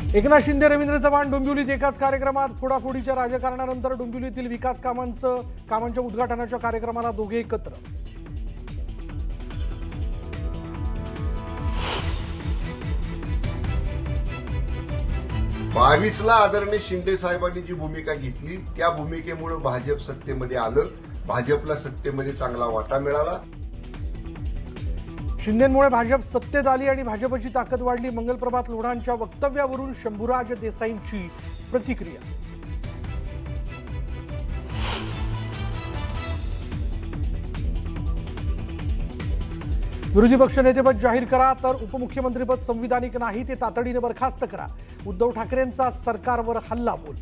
एकनाथ शिंदे रवींद्र चव्हाण डोंबिवलीत एकाच कार्यक्रमात फोडाफोडीच्या राजकारणानंतर डोंबिवलीतील विकास कामांच्या उद्घाटनाच्या कार्यक्रमाला दोघे एकत्र. ला आदरणीय शिंदे साहेबांनी जी भूमिका घेतली त्या भूमिकेमुळे भाजप सत्तेमध्ये आलं. भाजपला सत्तेमध्ये चांगला वाटा मिळाला. शिंदेमुळे भाजप सत्तेत आली आणि भाजपची ताकद वाढली. मंगलप्रभात लोढांच्या वक्तव्यावरून शंभूराज देसाईंची प्रतिक्रिया. विरोधी पक्षनेतेपद जाहीर करा तर उपमुख्यमंत्रीपद संविधानिक नाही, ते तातडीने बरखास्त करा. उद्धव ठाकरेंचा सरकारवर हल्लाबोल.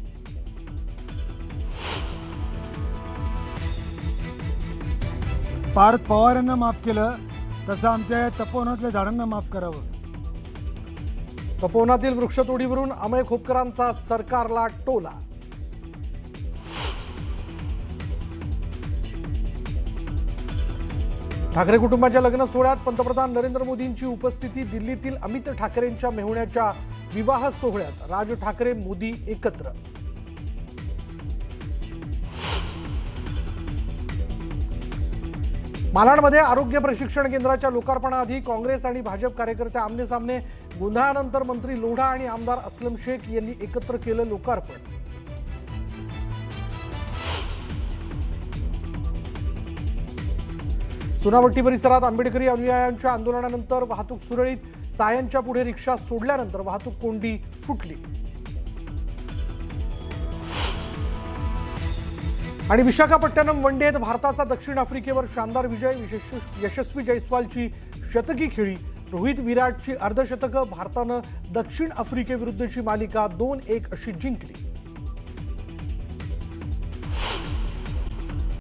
पार्थ पवारांना माफ केलं तसं आमच्या या तपोवनातल्या झाडांना माफ करावं. तपोवनातील वृक्षतोडीवरून अमय खोपकरांचा सरकारला टोला. ठाकरे कुटुंबाच्या लग्न सोहळ्यात पंतप्रधान नरेंद्र मोदींची उपस्थिती. दिल्लीतील अमित ठाकरेंच्या मेहुण्याच्या विवाह सोहळ्यात राज ठाकरे मोदी एकत्र. मालाडमध्ये आरोग्य प्रशिक्षण केंद्राच्या लोकार्पणाआधी काँग्रेस आणि भाजप कार्यकर्ते आमनेसामने. गोंधळानंतर मंत्री लोढा आणि आमदार अस्लम शेख यांनी एकत्र केलं लोकार्पण. चुनाभट्टी परिसरात आंबेडकरी अनुयायांच्या आंदोलनानंतर वाहतूक सुरळीत. सायनच्या पुढे रिक्षा सोडल्यानंतर वाहतूक कोंडी फुटली. आणि विशाखापट्टणम वनडेत भारताचा दक्षिण आफ्रिकेवर शानदार विजय. यशस्वी जयस्वालची शतकी खेळी. रोहित विराटची अर्धशतकं. भारतानं दक्षिण आफ्रिकेविरुद्धची मालिका 2-1 अशी जिंकली.